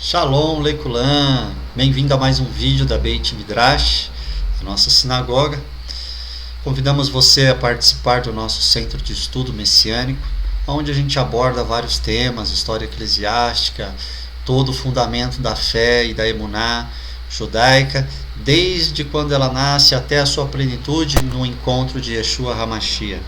Shalom, Leikulam, bem-vindo a mais um vídeo da Beit Midrash, a nossa sinagoga. Convidamos você a participar do nosso centro de estudo messiânico, onde a gente aborda vários temas, história eclesiástica, todo o fundamento da fé e da emuná judaica, desde quando ela nasce até a sua plenitude no encontro de Yeshua HaMashiach.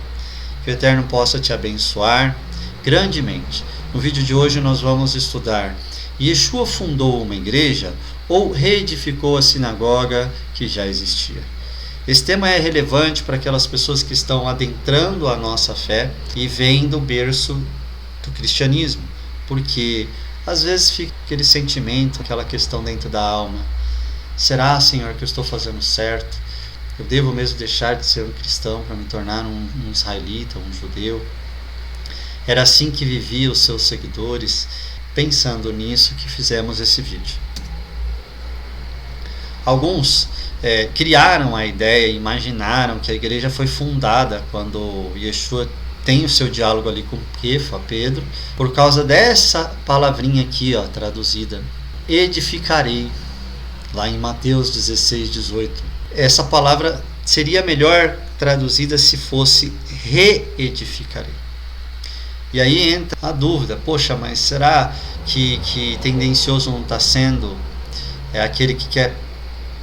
Que o Eterno possa te abençoar grandemente. No vídeo de hoje nós vamos estudar: Yeshua fundou uma igreja ou reedificou a sinagoga que já existia? Esse tema é relevante para aquelas pessoas que estão adentrando a nossa fé e vêm do berço do cristianismo, porque às vezes fica aquele sentimento, aquela questão dentro da alma: será, Senhor, que eu estou fazendo certo? Eu devo mesmo deixar de ser um cristão para me tornar um israelita, um judeu? Era assim que viviam os seus seguidores. Pensando nisso que fizemos esse vídeo. Alguns criaram a ideia, imaginaram que a igreja foi fundada quando Yeshua tem o seu diálogo ali com Pedro, por causa dessa palavrinha aqui, traduzida: edificarei, lá em Mateus 16:18. Essa palavra seria melhor traduzida se fosse reedificarei. E aí entra a dúvida: poxa, mas será que tendencioso não está sendo aquele que quer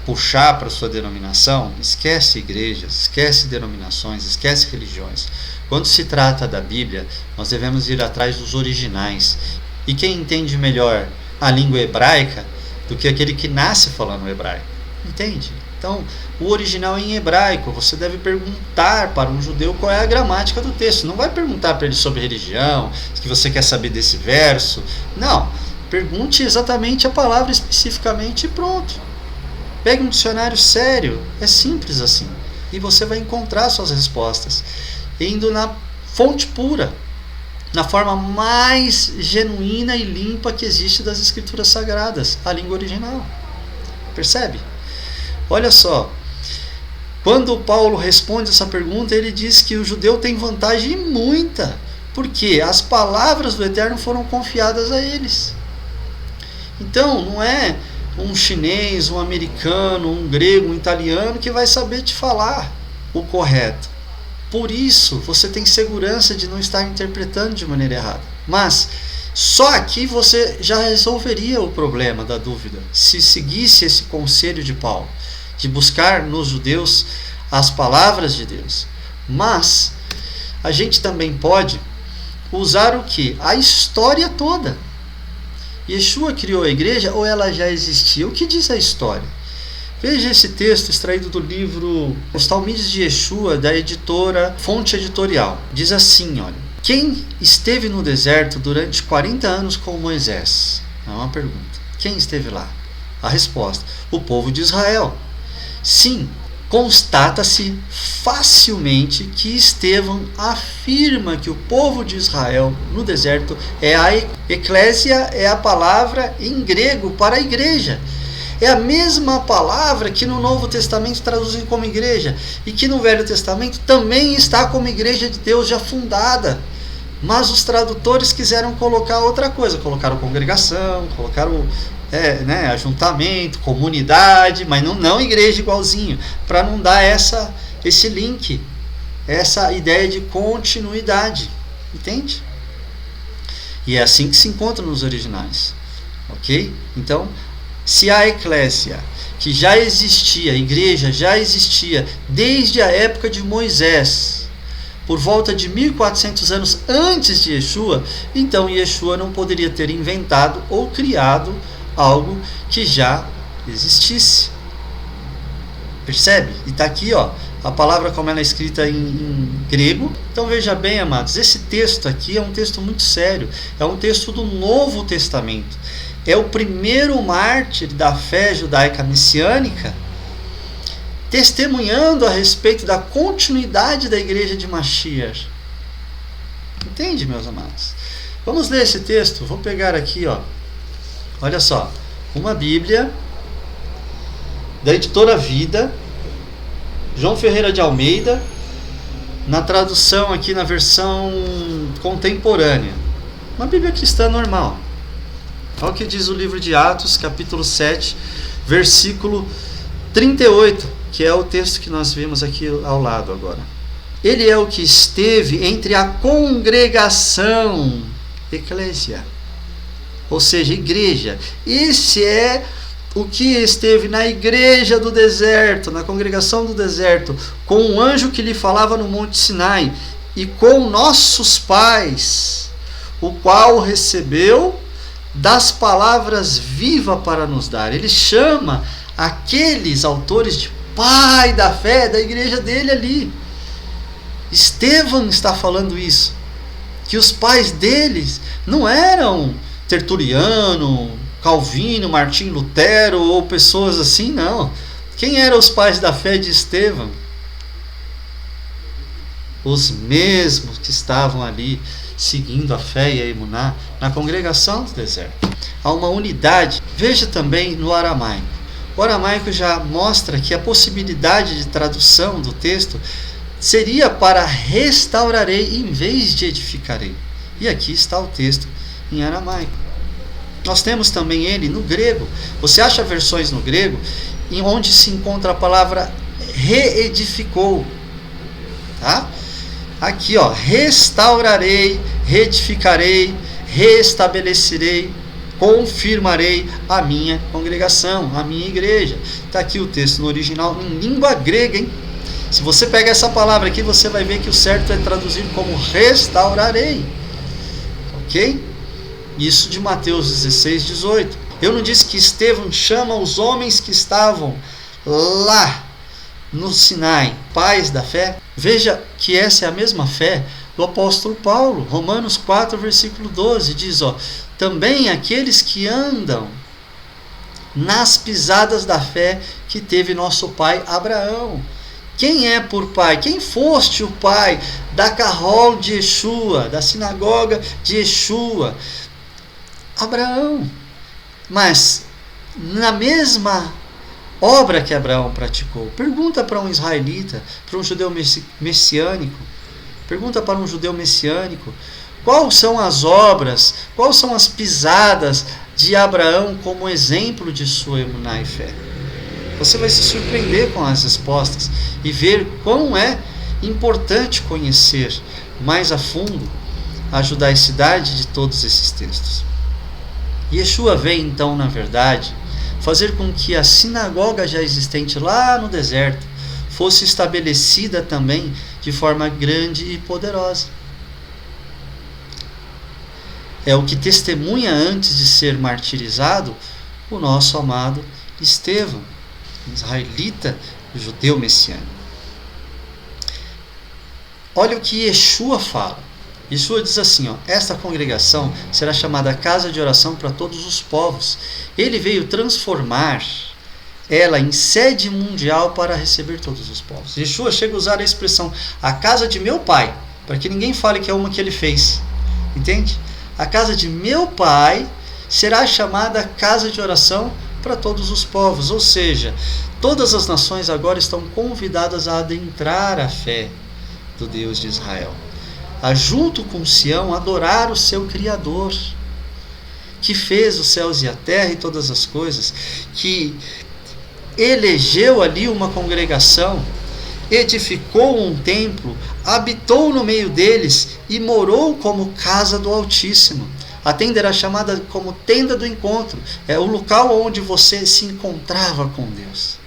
puxar para a sua denominação? Esquece igrejas, esquece denominações, esquece religiões. Quando se trata da Bíblia, nós devemos ir atrás dos originais. E quem entende melhor a língua hebraica do que aquele que nasce falando hebraico? Entende? Então, o original é em hebraico. Você deve perguntar para um judeu qual é a gramática do texto. Não vai perguntar para ele sobre religião, que você quer saber desse verso. Não. Pergunte exatamente a palavra especificamente e pronto. Pegue um dicionário sério. É simples assim. E você vai encontrar suas respostas indo na fonte pura, na forma mais genuína e limpa que existe das escrituras sagradas, a língua original. Percebe? Olha só, quando Paulo responde essa pergunta, ele diz que o judeu tem vantagem muita, porque as palavras do Eterno foram confiadas a eles. Então, não é um chinês, um americano, um grego, um italiano que vai saber te falar o correto. Por isso, você tem segurança de não estar interpretando de maneira errada. Mas só aqui você já resolveria o problema da dúvida, se seguisse esse conselho de Paulo, de buscar nos judeus as palavras de Deus. Mas a gente também pode usar o que? A história toda. Yeshua criou a igreja ou ela já existia? O que diz a história? Veja esse texto extraído do livro Os Talmides de Yeshua, da editora Fonte Editorial. Diz assim, olha: quem esteve no deserto durante 40 anos com Moisés? É uma pergunta. Quem esteve lá? A resposta: o povo de Israel. Sim, constata-se facilmente que Estevão afirma que o povo de Israel no deserto é a eclésia, é a palavra em grego para a igreja. É a mesma palavra que no Novo Testamento traduzem como igreja e que no Velho Testamento também está como igreja de Deus já fundada. Mas os tradutores quiseram colocar outra coisa, colocaram congregação, colocaram ajuntamento, comunidade, mas não igreja igualzinho, para não dar esse link, essa ideia de continuidade, entende? E é assim que se encontra nos originais, ok? Então, se a eclésia, que já existia, a igreja já existia desde a época de Moisés, por volta de 1400 anos antes de Yeshua, então Yeshua não poderia ter inventado ou criado algo que já existisse. Percebe? E está aqui, a palavra como ela é escrita em grego. Então veja bem, amados, esse texto aqui é um texto muito sério. É um texto do Novo Testamento. É o primeiro mártir da fé judaica messiânica, testemunhando a respeito da continuidade da igreja de Mashiach. Entende, meus amados? Vamos ler esse texto. Vou pegar aqui, olha só, uma Bíblia da editora Vida, João Ferreira de Almeida, na tradução aqui na versão contemporânea, uma Bíblia cristã normal. Olha o que diz o livro de Atos, capítulo 7, versículo 38, que é o texto que nós vimos aqui ao lado agora. Ele é o que esteve entre a congregação, eclésia, ou seja, igreja. Esse é o que esteve na igreja do deserto, na congregação do deserto, com o anjo que lhe falava no Monte Sinai, e com nossos pais, o qual recebeu das palavras vivas para nos dar. Ele chama aqueles autores de pai da fé, da igreja dele ali. Estevão está falando isso, que os pais deles não eram Tertuliano, Calvino, Martim Lutero ou pessoas assim, não. Quem eram os pais da fé de Estevão? Os mesmos que estavam ali seguindo a fé e a emuná na congregação do deserto. Há uma unidade. Veja também no aramaico. O aramaico já mostra que a possibilidade de tradução do texto seria para restaurarei em vez de edificarei. E aqui está o texto em aramaico. Nós temos também ele no grego. Você acha versões no grego em onde se encontra a palavra reedificou. Tá? Aqui, ó, restaurarei, reedificarei, restabelecerei, confirmarei a minha congregação, a minha igreja. Está aqui o texto no original em língua grega, hein? Se você pega essa palavra aqui, você vai ver que o certo é traduzir como restaurarei. Ok? Isso de Mateus 16, 18. Eu não disse que Estevão chama os homens que estavam lá no Sinai, pais da fé? Veja que essa é a mesma fé do apóstolo Paulo. Romanos 4, versículo 12 diz, ó, também aqueles que andam nas pisadas da fé que teve nosso pai Abraão. Quem é por pai? Quem foste o pai da Carol de Yeshua, da sinagoga de Yeshua? Abraão. Mas na mesma obra que Abraão praticou, pergunta para um israelita, para um judeu messiânico, pergunta para um judeu messiânico, quais são as obras, quais são as pisadas de Abraão como exemplo de sua emuná e fé? Você vai se surpreender com as respostas e ver quão é importante conhecer mais a fundo a judaicidade de todos esses textos. Yeshua veio então, na verdade, fazer com que a sinagoga já existente lá no deserto fosse estabelecida também de forma grande e poderosa. É o que testemunha antes de ser martirizado o nosso amado Estevão, israelita, judeu messiânico. Olha o que Yeshua fala. Yeshua diz assim, ó, esta congregação será chamada casa de oração para todos os povos. Ele veio transformar ela em sede mundial para receber todos os povos. Yeshua chega a usar a expressão a casa de meu pai, para que ninguém fale que é uma que ele fez. Entende? A casa de meu pai será chamada casa de oração para todos os povos. Ou seja, todas as nações agora estão convidadas a adentrar a fé do Deus de Israel, a junto com Sião adorar o seu Criador, que fez os céus e a terra e todas as coisas, que elegeu ali uma congregação, edificou um templo, habitou no meio deles e morou como casa do Altíssimo. A tenda era chamada como tenda do encontro, é o local onde você se encontrava com Deus.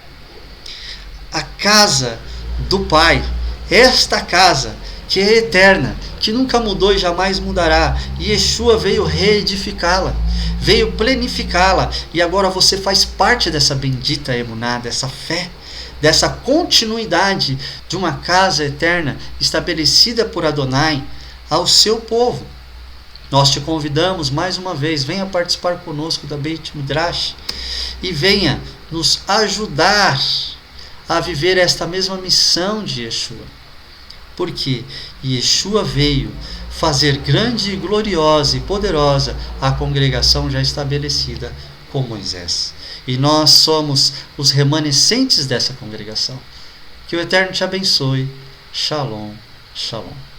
A casa do Pai, esta casa que é eterna, que nunca mudou e jamais mudará. E Yeshua veio reedificá-la, veio planificá-la, e agora você faz parte dessa bendita emuná, dessa fé, dessa continuidade de uma casa eterna estabelecida por Adonai ao seu povo. Nós te convidamos mais uma vez, venha participar conosco da Beit Midrash e venha nos ajudar a viver esta mesma missão de Yeshua. Porque Yeshua veio fazer grande, gloriosa e poderosa a congregação já estabelecida com Moisés. E nós somos os remanescentes dessa congregação. Que o Eterno te abençoe. Shalom, shalom.